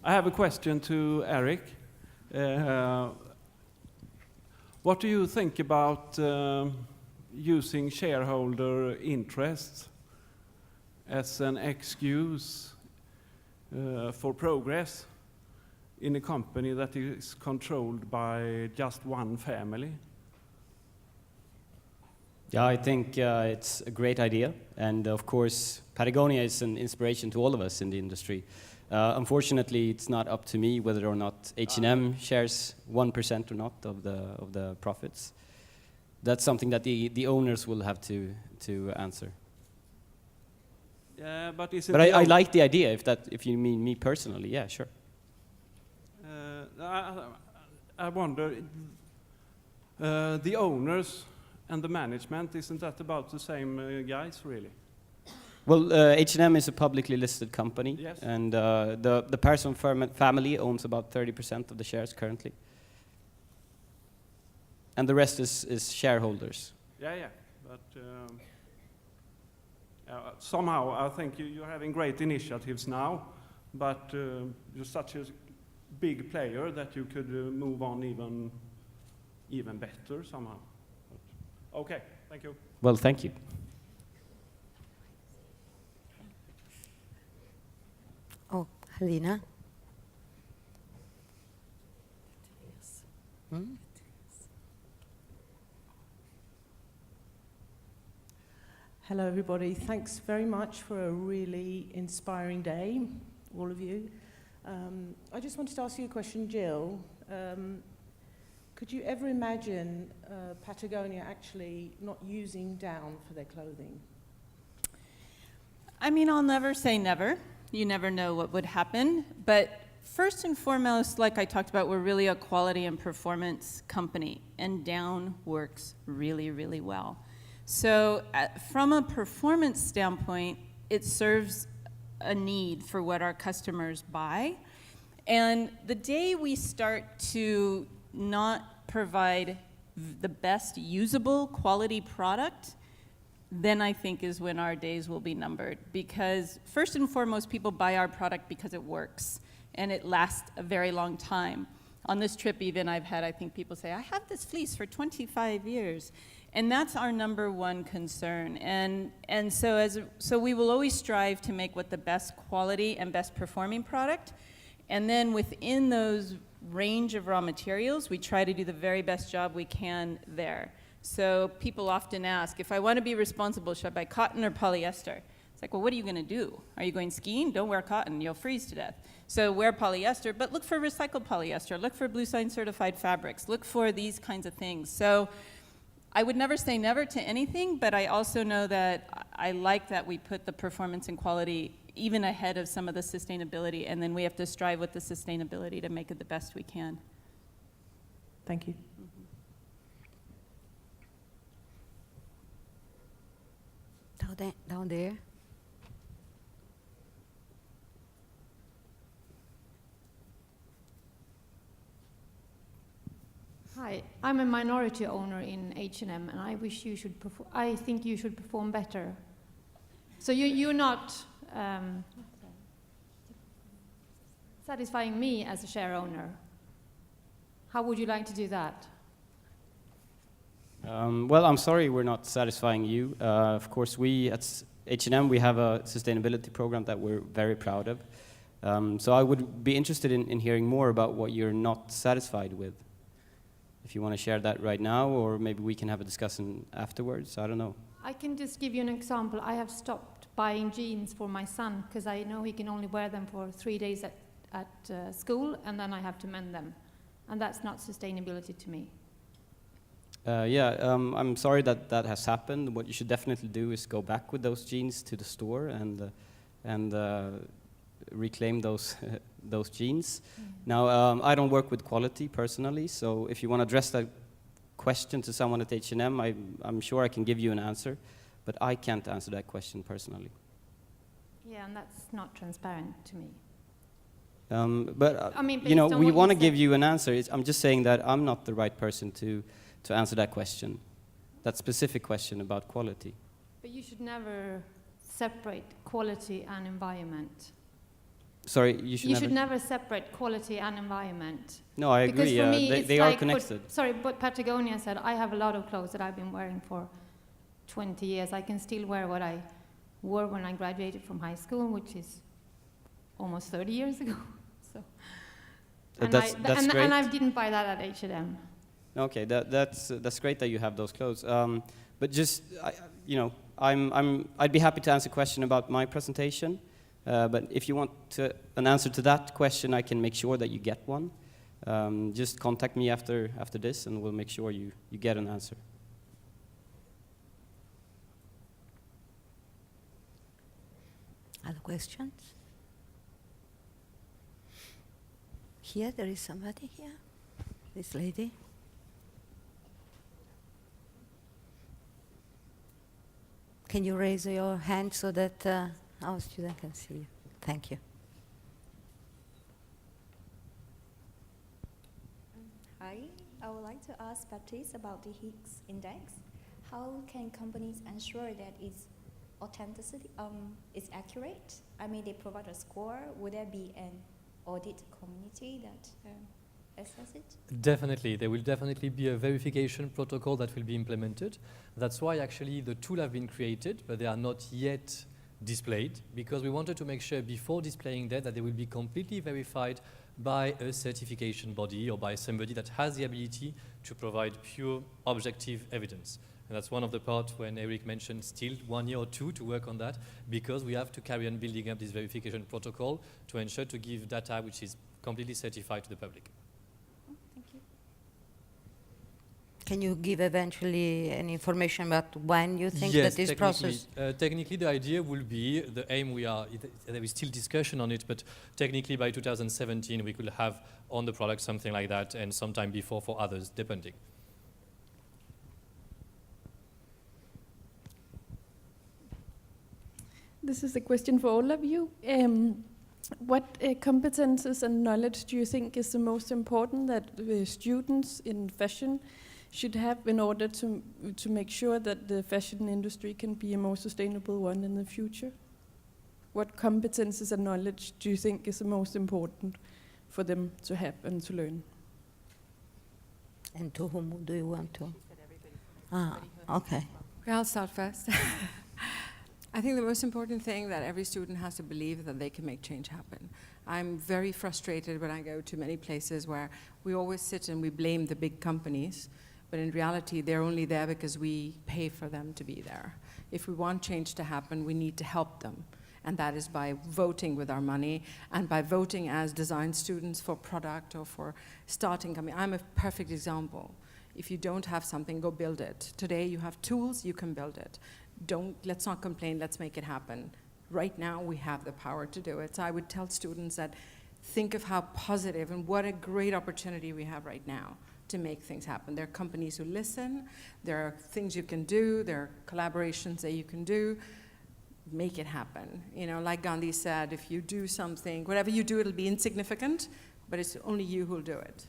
I have a question to Eric. What do you think about using shareholder interests as an excuse for progress in a company that is controlled by just one family? Yeah, I think it's a great idea, and of course, Patagonia is an inspiration to all of us in the industry. Unfortunately, it's not up to me whether or not H&M shares 1% or not of the profits. That's something that the owners will have to answer. Yeah, but I like the idea. If you mean me personally, yeah, sure. I wonder, the owners and the management, isn't that about the same guys, really? Well, H&M is a publicly listed company, yes. And the Persson family owns about 30% of the shares currently. And the rest is shareholders. Yeah, but somehow I think you're having great initiatives now, but you're such a big player that you could move on even better somehow. But, okay, thank you. Well, thank you. Oh, Helena. Hmm? Hello, everybody. Thanks very much for a really inspiring day, all of you. I just wanted to ask you a question, Jill. Could you ever imagine Patagonia actually not using down for their clothing? I mean, I'll never say never. You never know what would happen. But first and foremost, like I talked about, we're really a quality and performance company, and down works really, really well. So from a performance standpoint, it serves a need for what our customers buy. And the day we start to not provide the best usable quality product, then I think is when our days will be numbered. Because first and foremost, people buy our product because it works and it lasts a very long time. On this trip even, I've had, I think, people say, I have this fleece for 25 years. And that's our number one concern. And so we will always strive to make what the best quality and best performing product. And then within those range of raw materials, we try to do the very best job we can there. So people often ask, if I want to be responsible, should I buy cotton or polyester? It's like, well, what are you going to do? Are you going skiing? Don't wear cotton. You'll freeze to death. So wear polyester, but look for recycled polyester. Look for Blue Sign certified fabrics. Look for these kinds of things. So I would never say never to anything, but I also know that I like that we put the performance and quality even ahead of some of the sustainability, and then we have to strive with the sustainability to make it the best we can. Thank you. Down there. Hi, I'm a minority owner in H&M, and I wish you should. I think you should perform better. So you're not satisfying me as a share owner. How would you like to do that? Well, I'm sorry we're not satisfying you. Of course, we at H&M we have a sustainability program that we're very proud of. So I would be interested in hearing more about what you're not satisfied with. If you want to share that right now, or maybe we can have a discussion afterwards, I don't know. I can just give you an example. I have stopped buying jeans for my son because I know he can only wear them for 3 days at school, and then I have to mend them. And that's not sustainability to me. I'm sorry that has happened. What you should definitely do is go back with those jeans to the store and reclaim those those jeans. Now, I don't work with quality personally, so if you want to address that question to someone at H&M, I'm sure I can give you an answer, but I can't answer that question personally. Yeah, and that's not transparent to me. I mean, you know, we want to give you an answer. I'm just saying that I'm not the right person to answer that question, that specific question about quality. But you should never separate quality and environment. Sorry, you should You never... should never separate quality and environment. No, I Because agree. for me, They, it's they are like connected. what Patagonia said. I have a lot of clothes that I've been wearing for 20 years. I can still wear what I wore when I graduated from high school, which is almost 30 years ago. So, That's great. And I didn't buy that at H&M. Okay, that's great that you have those clothes. But just, I'd be happy to answer a question about my presentation. But if you want an answer to that question, I can make sure that you get one. Just contact me after this, and we'll make sure you get an answer. Other questions? Here, there is somebody here. This lady. Can you raise your hand so that our student can see you? Thank you. Hi, I would like to ask Baptiste about the Higgs index. How can companies ensure that its authenticity is accurate? I mean, they provide a score. Would there be an audit community that assess it? Definitely, there will definitely be a verification protocol that will be implemented. That's why actually the tool have been created, but they are not yet displayed, because we wanted to make sure before displaying that they will be completely verified by a certification body or by somebody that has the ability to provide pure objective evidence. And that's one of the parts when Eric mentioned still 1 year or two to work on that, because we have to carry on building up this verification protocol to ensure to give data which is completely certified to the public. Thank you. Can you give eventually any information about when you think Yes, that this process? Technically, the idea will be, the aim there is still discussion on it, but technically by 2017 we could have on the product something like that, and sometime before for others, depending. This is a question for all of you. What competences and knowledge do you think is the most important that the students in fashion should have in order to make sure that the fashion industry can be a more sustainable one in the future? What competences and knowledge do you think is the most important for them to have and to learn? And to whom do you want to? Okay. Okay, I'll start first. I think the most important thing that every student has to believe that they can make change happen. I'm very frustrated when I go to many places where we always sit and we blame the big companies, but in reality they're only there because we pay for them to be there. If we want change to happen, we need to help them. And that is by voting with our money and by voting as design students for product or for starting company. I'm a perfect example. If you don't have something, go build it. Today you have tools, you can build it. Let's not complain, let's make it happen. Right now we have the power to do it. So I would tell students that think of how positive and what a great opportunity we have right now to make things happen. There are companies who listen, there are things you can do, there are collaborations that you can do. Make it happen. You know, like Gandhi said, if you do something, whatever you do, it'll be insignificant, but it's only you who'll do it.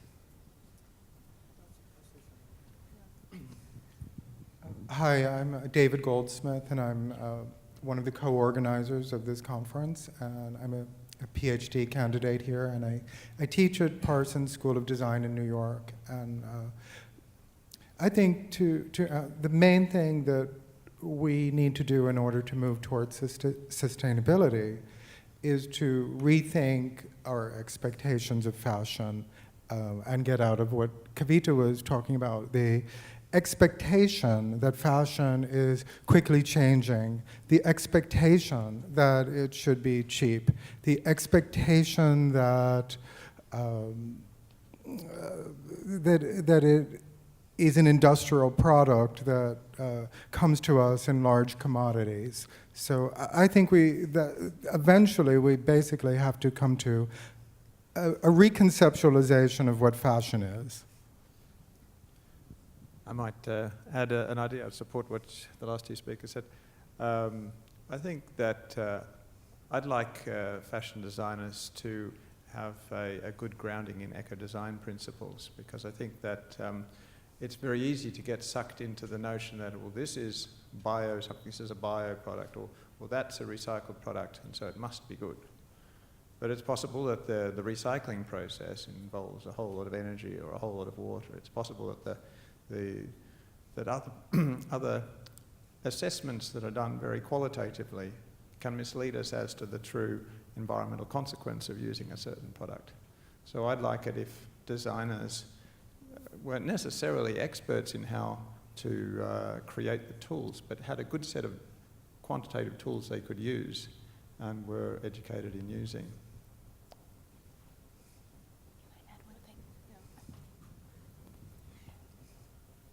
Hi, I'm David Goldsmith, and I'm one of the co-organizers of this conference, and I'm a PhD candidate here, and I teach at Parsons School of Design in New York, and I think the main thing that we need to do in order to move towards sustainability is to rethink our expectations of fashion and get out of what Kavita was talking about, the expectation that fashion is quickly changing, the expectation that it should be cheap, the expectation that that it is an industrial product that comes to us in large commodities. So I think that eventually we basically have to come to a reconceptualization of what fashion is. I might add an idea to support what the last two speakers said. I think that I'd like fashion designers to have a good grounding in eco-design principles, because I think that it's very easy to get sucked into the notion that, well, this is this is a bio product, or well, that's a recycled product, and so it must be good. But it's possible that the recycling process involves a whole lot of energy or a whole lot of water. It's possible that that other assessments that are done very qualitatively can mislead us as to the true environmental consequence of using a certain product. So I'd like it if designers weren't necessarily experts in how to create the tools, but had a good set of quantitative tools they could use and were educated in using.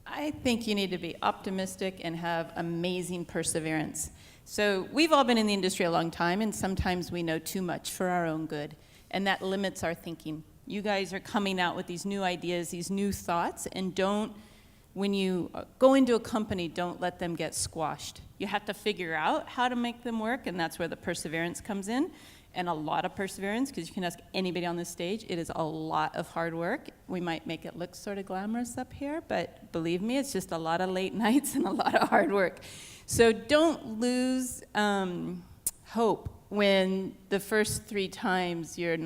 I think you need to be optimistic and have amazing perseverance. So we've all been in the industry a long time, and sometimes we know too much for our own good, and that limits our thinking. You guys are coming out with these new ideas, these new thoughts, and when you go into a company, don't let them get squashed. You have to figure out how to make them work, and that's where the perseverance comes in. And a lot of perseverance, because you can ask anybody on this stage, it is a lot of hard work. We might make it look sort of glamorous up here, but believe me, it's just a lot of late nights and a lot of hard work. So don't lose hope when the first 3 times your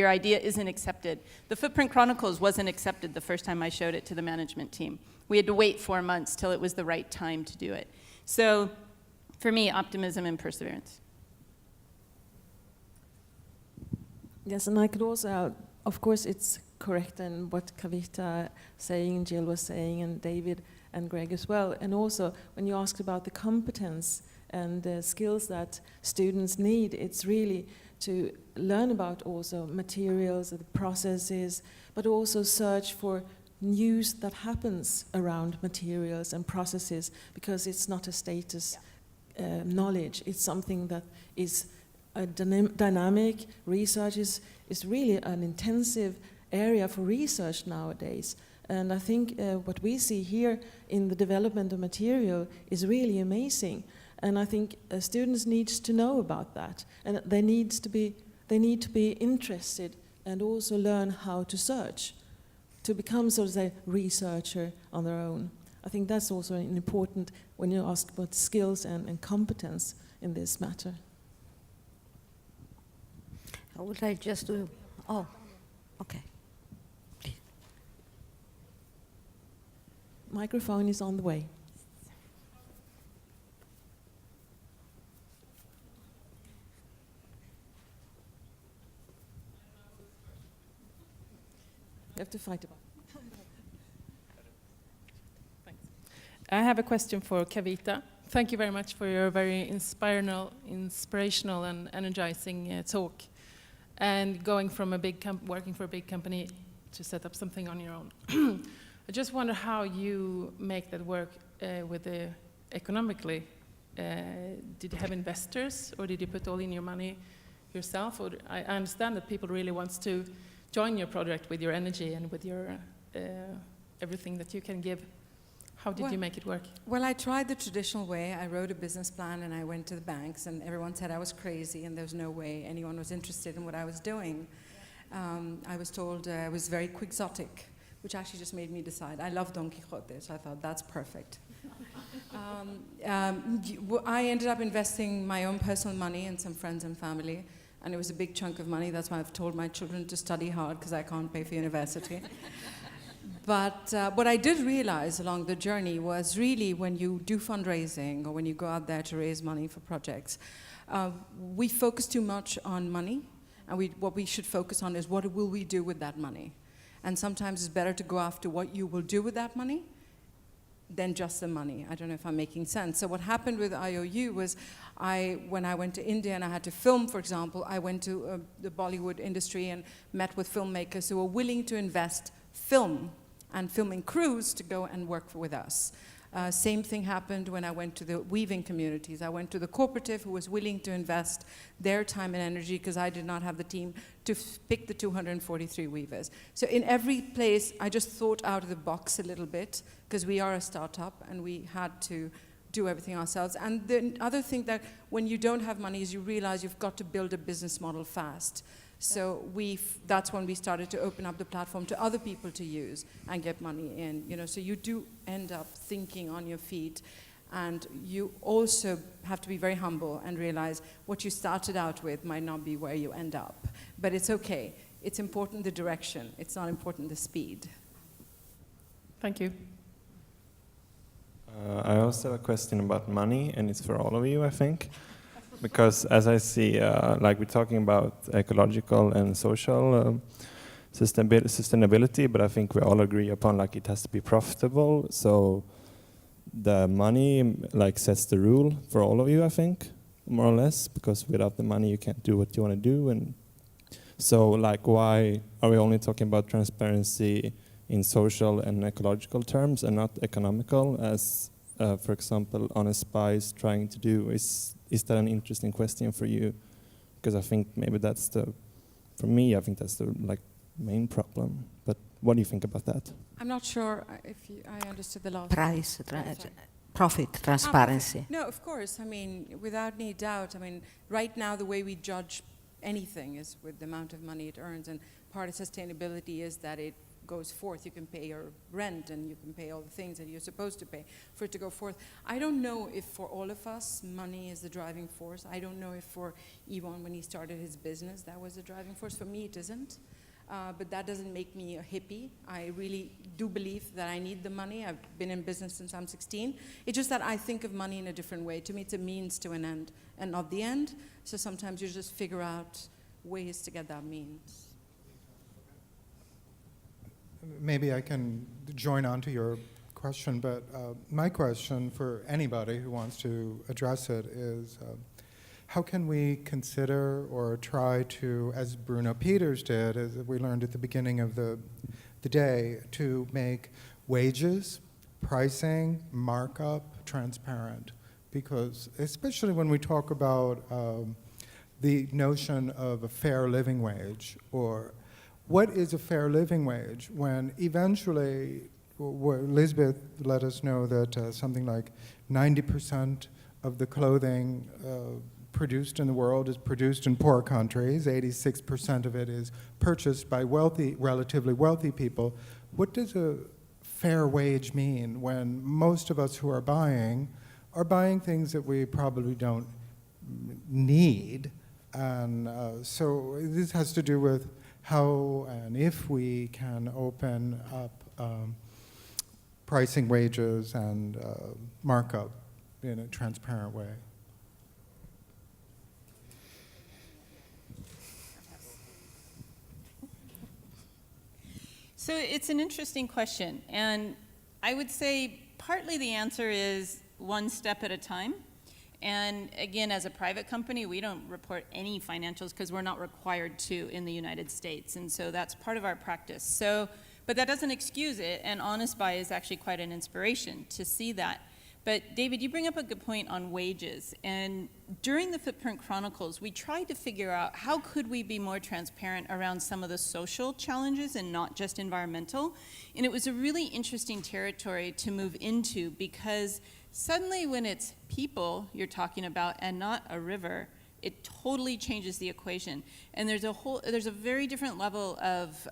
idea isn't accepted. The Footprint Chronicles wasn't accepted the first time I showed it to the management team. We had to wait 4 months till it was the right time to do it. So for me, optimism and perseverance. Yes, and I could also add, of course, it's correct in what Kavita saying, Jill was saying, and David and Greg as well. And also, when you asked about the competence and the skills that students need, it's really to learn about also materials, the processes, but also search for news that happens around materials and processes, because it's not a status knowledge. It's something that is a dynamic. Research is really an intensive area for research nowadays. And I think what we see here in the development of material is really amazing. And I think students need to know about that. And they need to be interested and also learn how to search, to become sort of a researcher on their own. I think that's also important when you ask about skills and competence in this matter. I would like just to, oh, okay. Please. Microphone is on the way. You have to fight about it. Thanks. I have a question for Kavita. Thank you very much for your very inspirational and energizing talk. And going from working for a big company to set up something on your own. I just wonder how you make that work with the economically. Did you have investors, or did you put all in your money yourself? Or I understand that people really want to join your project with your energy and with your everything that you can give. How did you make it work? Well, I tried the traditional way. I wrote a business plan and I went to the banks, and everyone said I was crazy and there was no way anyone was interested in what I was doing. I was told I was very quixotic, which actually just made me decide. I love Don Quixote, so I thought that's perfect. I ended up investing my own personal money and some friends and family, and it was a big chunk of money. That's why I've told my children to study hard, because I can't pay for university. But what I did realize along the journey was really when you do fundraising or when you go out there to raise money for projects, we focus too much on money, and what we should focus on is what will we do with that money. And sometimes it's better to go after what you will do with that money than just the money. I don't know if I'm making sense. So what happened with IOU was when I went to India and I had to film, for example, I went to the Bollywood industry and met with filmmakers who were willing to invest film and filming crews to go and work with us. Same thing happened when I went to the weaving communities. I went to the cooperative who was willing to invest their time and energy, because I did not have the team to pick the 243 weavers. So in every place, I just thought out of the box a little bit, because we are a startup and we had to do everything ourselves. And the other thing that when you don't have money is you realize you've got to build a business model fast. So that's when we started to open up the platform to other people to use and get money in. So you do end up thinking on your feet. And you also have to be very humble and realize what you started out with might not be where you end up. But it's okay. It's important the direction. It's not important the speed. Thank you. I also have a question about money, and it's for all of you, I think. Because as I see, like we're talking about ecological and social sustainability, but I think we all agree upon like it has to be profitable. So the money like sets the rule for all of you, I think, more or less, because without the money you can't do what you want to do. And so like why are we only talking about transparency in social and ecological terms and not economical, as for example Honest Spy is trying to do? Is that an interesting question for you? Because I think maybe that's for me I think that's the like main problem. But what do you think about that? I'm not sure if I understood the last Profit, transparency. No, of course. I mean, without any doubt. I mean, right now the way we judge anything is with the amount of money it earns, and part of sustainability is that it goes forth. You can pay your rent and you can pay all the things that you're supposed to pay for it to go forth. I don't know if for all of us money is the driving force. I don't know if for Ivan when he started his business that was the driving force. For me it isn't. But that doesn't make me a hippie. I really do believe that I need the money. I've been in business since I'm 16. It's just that I think of money in a different way. To me, it's a means to an end and not the end. So sometimes you just figure out ways to get that means. Maybe I can join on to your question, but my question for anybody who wants to address it is, how can we consider or try to, as Bruno Peters did, as we learned at the beginning of the day, to make wages, pricing, markup transparent? Because especially when we talk about the notion of a fair living wage, or what is a fair living wage, when eventually, Lisbeth let us know that something like 90% of the clothing produced in the world is produced in poor countries. 86% of it is purchased by relatively wealthy people. What does a fair wage mean when most of us who are buying things that we probably don't need? And so this has to do with how and if we can open up pricing, wages, and markup in a transparent way. So it's an interesting question, and I would say partly the answer is one step at a time. And again, as a private company, we don't report any financials because we're not required to in the United States, and so that's part of our practice. So, but that doesn't excuse it, and Honest Buy is actually quite an inspiration to see that. But David, you bring up a good point on wages, and during the Footprint Chronicles, we tried to figure out how could we be more transparent around some of the social challenges and not just environmental. And it was a really interesting territory to move into, because suddenly when it's people you're talking about and not a river, it totally changes the equation. And there's a very different level of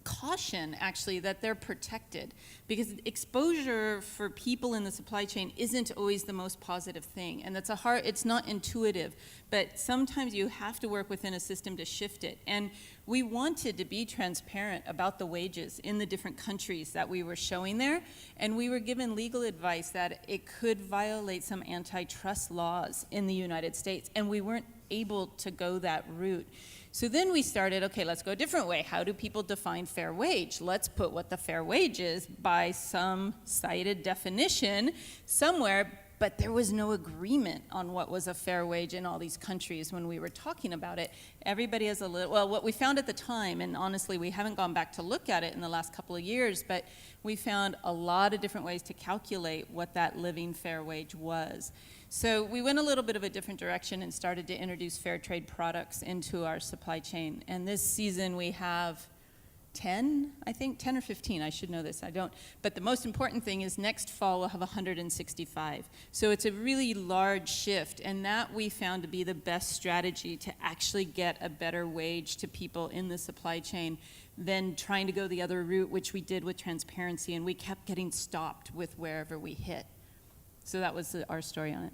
caution, actually, that they're protected, because exposure for people in the supply chain isn't always the most positive thing, and it's not intuitive, but sometimes you have to work within a system to shift it. And we wanted to be transparent about the wages in the different countries that we were showing there, and we were given legal advice that it could violate some antitrust laws in the United States, and we weren't able to go that route. So then we started, okay, let's go a different way. How do people define fair wage? Let's put what the fair wage is by some cited definition somewhere, but there was no agreement on what was a fair wage in all these countries when we were talking about it. Everybody has what we found at the time, and honestly, we haven't gone back to look at it in the last couple of years, but we found a lot of different ways to calculate what that living fair wage was. So we went a little bit of a different direction and started to introduce fair trade products into our supply chain. And this season we have 10 or 15, I should know this, I don't. But the most important thing is next fall we'll have 165. So it's a really large shift, and that we found to be the best strategy to actually get a better wage to people in the supply chain than trying to go the other route, which we did with transparency, and we kept getting stopped with wherever we hit. So that was our story on it.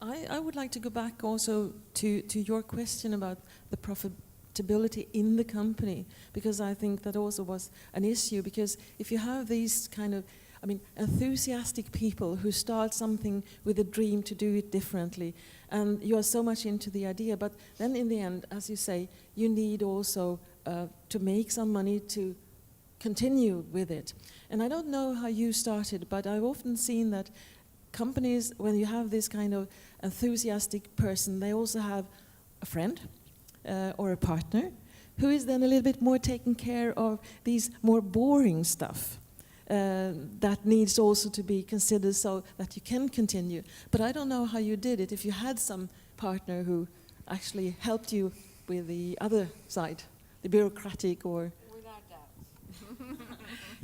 I would like to go back also to your question about the profitability in the company, because I think that also was an issue, because if you have these kind of, I mean, enthusiastic people who start something with a dream to do it differently, and you are so much into the idea, but then in the end, as you say, you need also to make some money to continue with it. And I don't know how you started, but I've often seen that companies, when you have this kind of enthusiastic person, they also have a friend or a partner who is then a little bit more taking care of these more boring stuff that needs also to be considered so that you can continue. But I don't know how you did it, if you had some partner who actually helped you with the other side, the bureaucratic or... Without doubt.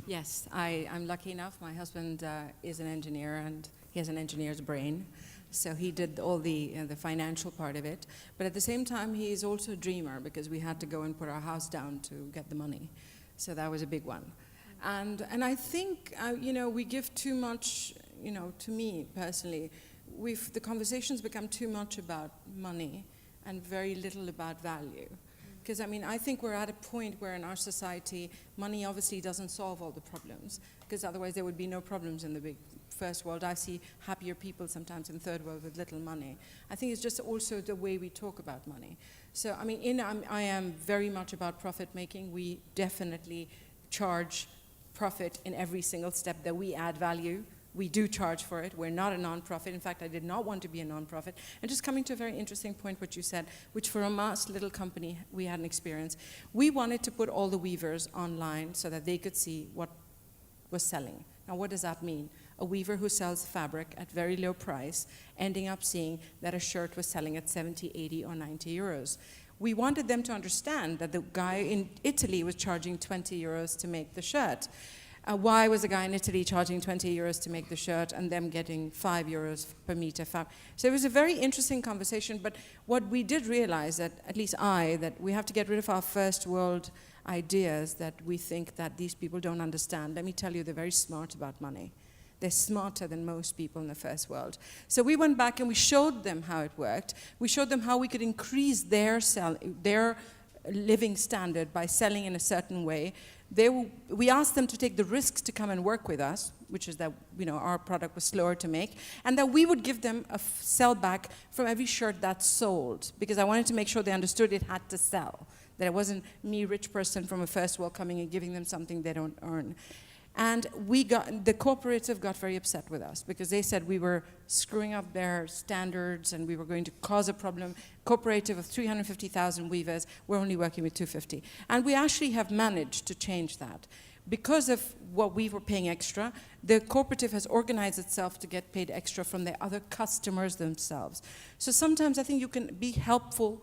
Yes, I'm lucky enough. My husband is an engineer, and he has an engineer's brain. So he did all the financial part of it. But at the same time, he is also a dreamer, because we had to go and put our house down to get the money. So that was a big one. And I think, we give too much, to me personally, the conversations become too much about money and very little about value. Because, I think we're at a point where in our society, money obviously doesn't solve all the problems, because otherwise there would be no problems in the big first world. I see happier people sometimes in third world with little money. I think it's just also the way we talk about money. So, I am very much about profit making. We definitely charge profit in every single step that we add value. We do charge for it. We're not a non-profit. In fact, I did not want to be a non-profit. And just coming to a very interesting point, what you said, which for a mass little company, we had an experience. We wanted to put all the weavers online so that they could see what was selling. Now, what does that mean? A weaver who sells fabric at very low price, ending up seeing that a shirt was selling at 70, 80, or 90 euros. We wanted them to understand that the guy in Italy was charging 20 euros to make the shirt. Why was the guy in Italy charging 20 euros to make the shirt and them getting 5 euros per meter fabric? So it was a very interesting conversation, but what we did realize, that at least that we have to get rid of our first world ideas that we think that these people don't understand. Let me tell you, they're very smart about money. They're smarter than most people in the first world. So we went back and we showed them how it worked. We showed them how we could increase their living standard by selling in a certain way. We asked them to take the risks to come and work with us, which is that our product was slower to make, and that we would give them a sell back from every shirt that sold, because I wanted to make sure they understood it had to sell, that it wasn't me, rich person from a first world, coming and giving them something they don't earn. And the cooperative got very upset with us, because they said we were screwing up their standards and we were going to cause a problem. Cooperative of 350,000 weavers, we're only working with 250. And we actually have managed to change that. Because of what we were paying extra, the cooperative has organized itself to get paid extra from their other customers themselves. So sometimes I think you can be helpful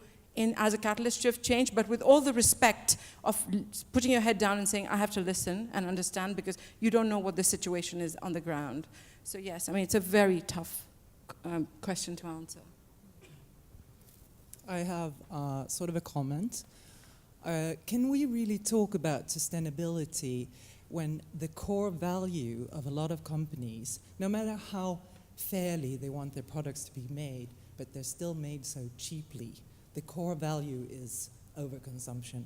as a catalyst to have change, but with all the respect of putting your head down and saying, I have to listen and understand, because you don't know what the situation is on the ground. So yes, it's a very tough question to answer. I have sort of a comment. Can we really talk about sustainability when the core value of a lot of companies, no matter how fairly they want their products to be made, but they're still made so cheaply, the core value is overconsumption?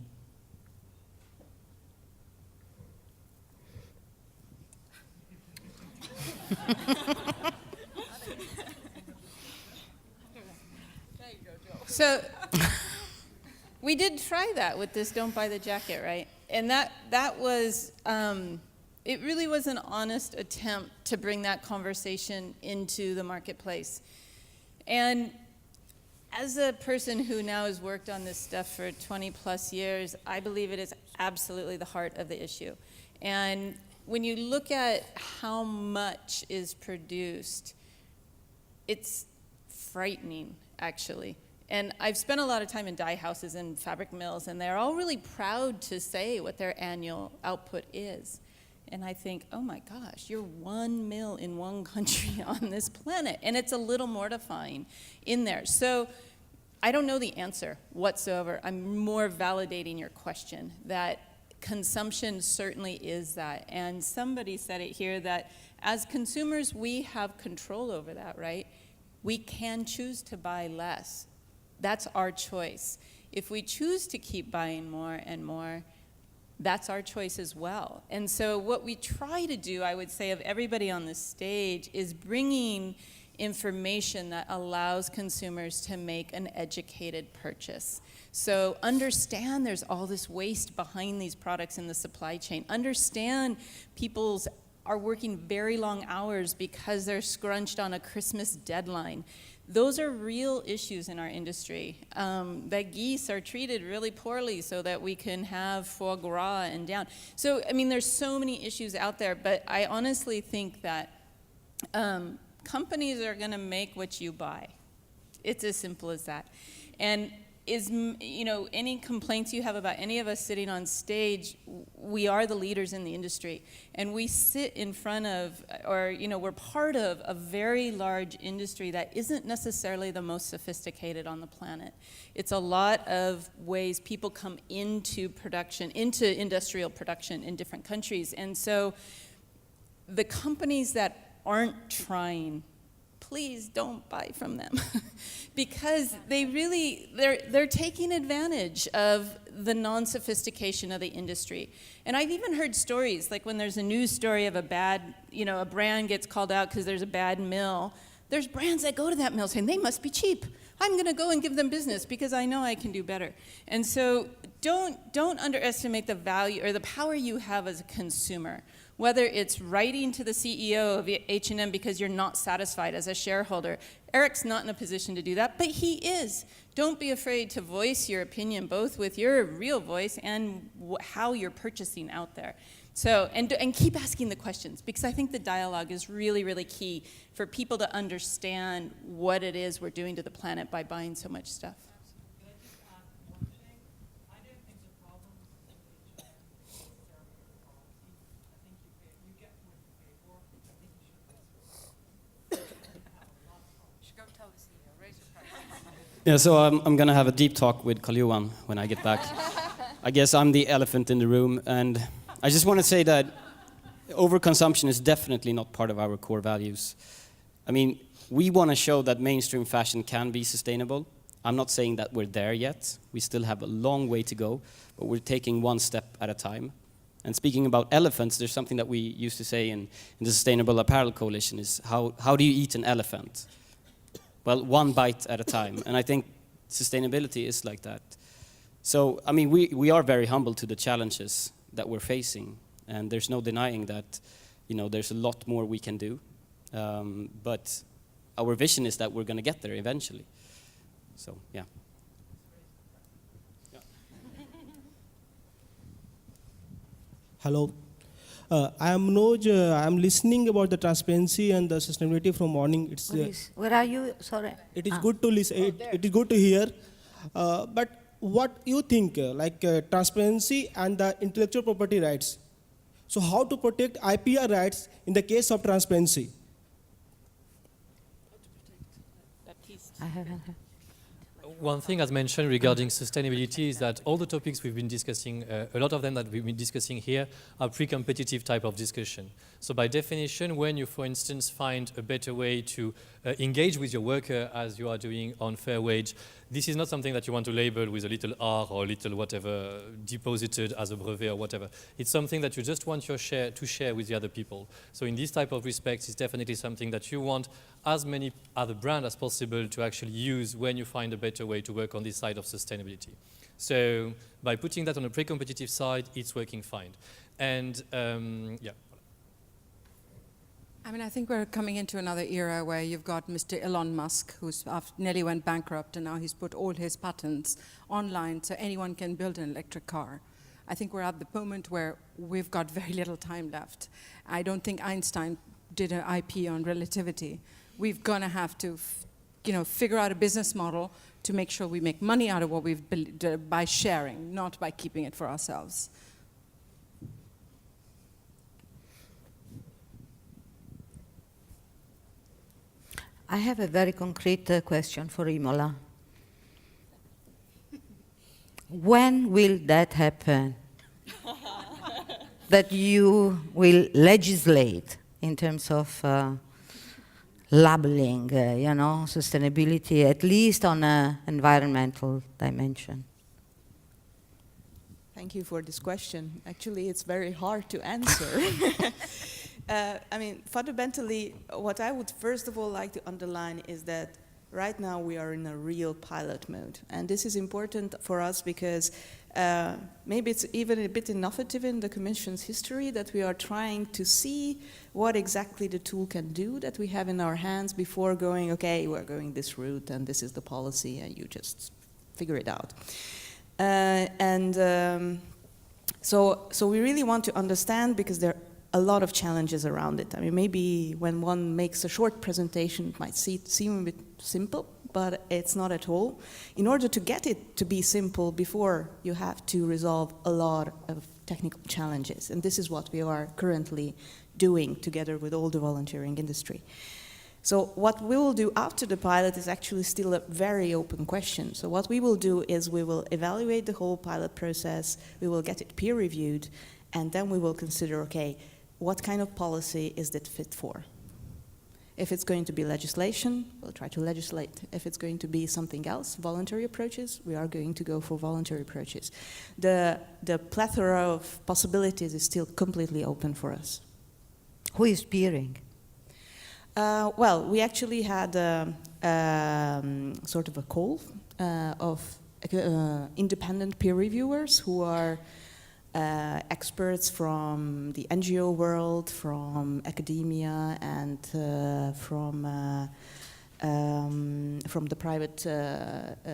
So we did try that with this Don't Buy the Jacket, right? And that was, it really was an honest attempt to bring that conversation into the marketplace. And as a person who now has worked on this stuff for 20 plus years, I believe it is absolutely the heart of the issue. And when you look at how much is produced, it's frightening, actually. And I've spent a lot of time in dye houses and fabric mills, and they're all really proud to say what their annual output is. And I think, oh my gosh, you're one mill in one country on this planet. And it's a little mortifying in there. So I don't know the answer whatsoever. I'm more validating your question, that consumption certainly is that. And somebody said it here that as consumers, we have control over that, right? We can choose to buy less. That's our choice. If we choose to keep buying more and more, that's our choice as well. And so what we try to do, I would say, of everybody on this stage is bringing information that allows consumers to make an educated purchase. So understand there's all this waste behind these products in the supply chain. Understand people's are working very long hours because they're scrunched on a Christmas deadline. Those are real issues in our industry. That geese are treated really poorly so that we can have foie gras and down. So, I mean, there's so many issues out there, but I honestly think that companies are gonna make what you buy. It's as simple as that. And any complaints you have about any of us sitting on stage, we are the leaders in the industry. And we sit in front of, we're part of a very large industry that isn't necessarily the most sophisticated on the planet. It's a lot of ways people come into production, into industrial production in different countries. And so the companies that aren't trying, please don't buy from them because they're taking advantage of the non-sophistication of the industry. And I've even heard stories, like when there's a news story of a bad, a brand gets called out because there's a bad mill, there's brands that go to that mill saying, they must be cheap. I'm gonna go and give them business because I know I can do better. And so don't underestimate the value or the power you have as a consumer. Whether it's writing to the CEO of H&M because you're not satisfied as a shareholder. Eric's not in a position to do that, but he is. Don't be afraid to voice your opinion, both with your real voice and how you're purchasing out there. So, and keep asking the questions, because I think the dialogue is really, really key for people to understand what it is we're doing to the planet by buying so much stuff. Yeah, so I'm going to have a deep talk with Karl-Johan when I get back. I guess I'm the elephant in the room, and I just want to say that overconsumption is definitely not part of our core values. I mean, we want to show that mainstream fashion can be sustainable. I'm not saying that we're there yet. We still have a long way to go, but we're taking one step at a time. And speaking about elephants, there's something that we used to say in the Sustainable Apparel Coalition is, how do you eat an elephant? Well, one bite at a time, and I think sustainability is like that. So, I mean, we are very humble to the challenges that we're facing, and there's no denying that, there's a lot more we can do. But our vision is that we're going to get there eventually. So, yeah. Hello. I am Manoj. I am listening about the transparency and the sustainability from morning. It's where are you? Sorry. It is good to listen. It is good to hear. But what you think, transparency and the intellectual property rights? So how to protect IPR rights in the case of transparency? One thing as mentioned regarding sustainability is that all the topics we've been discussing, a lot of them that we've been discussing here are pre-competitive type of discussion. So by definition, when you, for instance, find a better way to engage with your worker as you are doing on fair wage, this is not something that you want to label with a little R or a little whatever deposited as a brevet or whatever. It's something that you just want to share with the other people. So in this type of respects, it's definitely something that you want as many other brands as possible to actually use when you find a better way to work on this side of sustainability. So by putting that on a pre-competitive side, it's working fine. And yeah. I mean, I think we're coming into another era where you've got Mr. Elon Musk, who's nearly went bankrupt, and now he's put all his patents online so anyone can build an electric car. I think we're at the moment where we've got very little time left. I don't think Einstein did an IP on relativity. We're going to have to, figure out a business model to make sure we make money out of what we've built by sharing, not by keeping it for ourselves. I have a very concrete question for Imola. When will that happen? that you will legislate in terms of labeling, sustainability, at least on an environmental dimension? Thank you for this question. Actually, it's very hard to answer. I mean, fundamentally, what I would first of all like to underline is that right now we are in a real pilot mode. And this is important for us because maybe it's even a bit innovative in the Commission's history that we are trying to see what exactly the tool can do that we have in our hands before going, okay, we're going this route and this is the policy and you just figure it out. So we really want to understand because there are a lot of challenges around it. I mean, maybe when one makes a short presentation, it might seem a bit simple, but it's not at all. In order to get it to be simple before, you have to resolve a lot of technical challenges. And this is what we are currently doing together with all the volunteering industry. So what we will do after the pilot is actually still a very open question. So what we will do is we will evaluate the whole pilot process, we will get it peer reviewed, and then we will consider, okay, what kind of policy is that fit for? If it's going to be legislation, we'll try to legislate. If it's going to be something else, voluntary approaches, we are going to go for voluntary approaches. The plethora of possibilities is still completely open for us. Who is peering? Well, we actually had sort of a call of independent peer reviewers who are experts from the NGO world, from academia, and from the private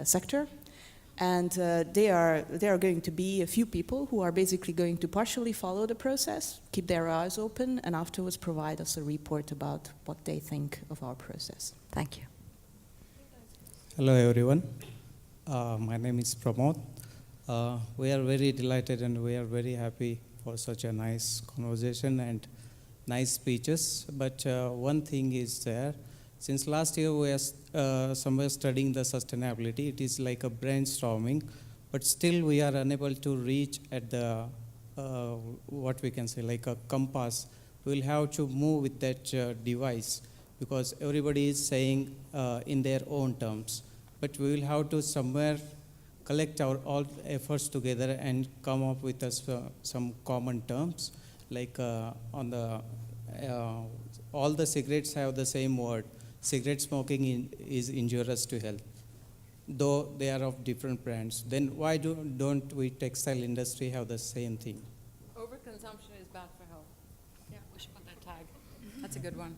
sector. And they are going to be a few people who are basically going to partially follow the process, keep their eyes open, and afterwards provide us a report about what they think of our process. Thank you. Hello, everyone. My name is Pramod. We are very delighted and we are very happy for such a nice conversation and nice speeches. But one thing is there. Since last year we are somewhere studying the sustainability. It is like a brainstorming, but still we are unable to reach at the, what we can say, like a compass. We'll have to move with that device because everybody is saying in their own terms. But we will have to somewhere collect our all efforts together and come up with some common terms. Like on the, all the cigarettes have the same word. Cigarette smoking is injurious to health, though they are of different brands. Then why don't we textile industry have the same thing? Overconsumption is bad for health. Yeah, we should put that tag. That's a good one.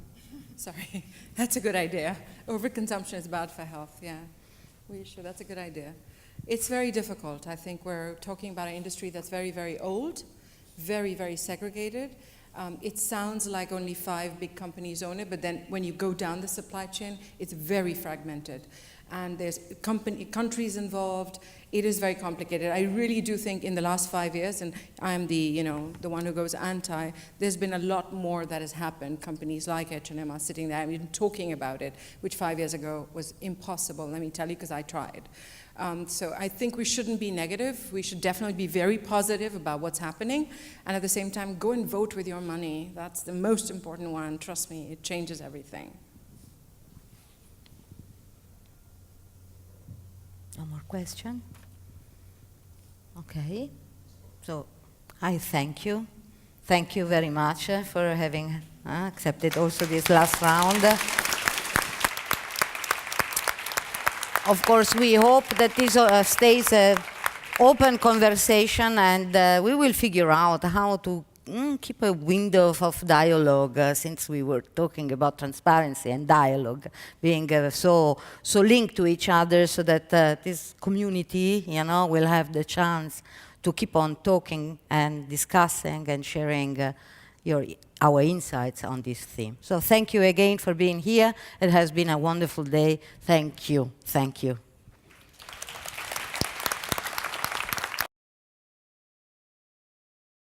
Sorry, that's a good idea. Overconsumption is bad for health, yeah. We should, that's a good idea. It's very difficult. I think we're talking about an industry that's very, very old, very, very segregated. It sounds like only 5 big companies own it, but then when you go down the supply chain, it's very fragmented. And there's countries involved. It is very complicated. I really do think in the last 5 years, and I'm the one who goes anti, there's been a lot more that has happened. Companies like H&M are sitting there and talking about it, which 5 years ago was impossible, let me tell you, because I tried. So I think we shouldn't be negative. We should definitely be very positive about what's happening. And at the same time, go and vote with your money. That's the most important one. Trust me, it changes everything. No more question? Okay. So I thank you. Thank you very much for having accepted also this last round. Of course, we hope that this stays an open conversation, and we will figure out how to keep a window of dialogue, since we were talking about transparency and dialogue being so linked to each other, so that this community, will have the chance to keep on talking and discussing and sharing our insights on this theme. So thank you again for being here. It has been a wonderful day. Thank you. Thank you.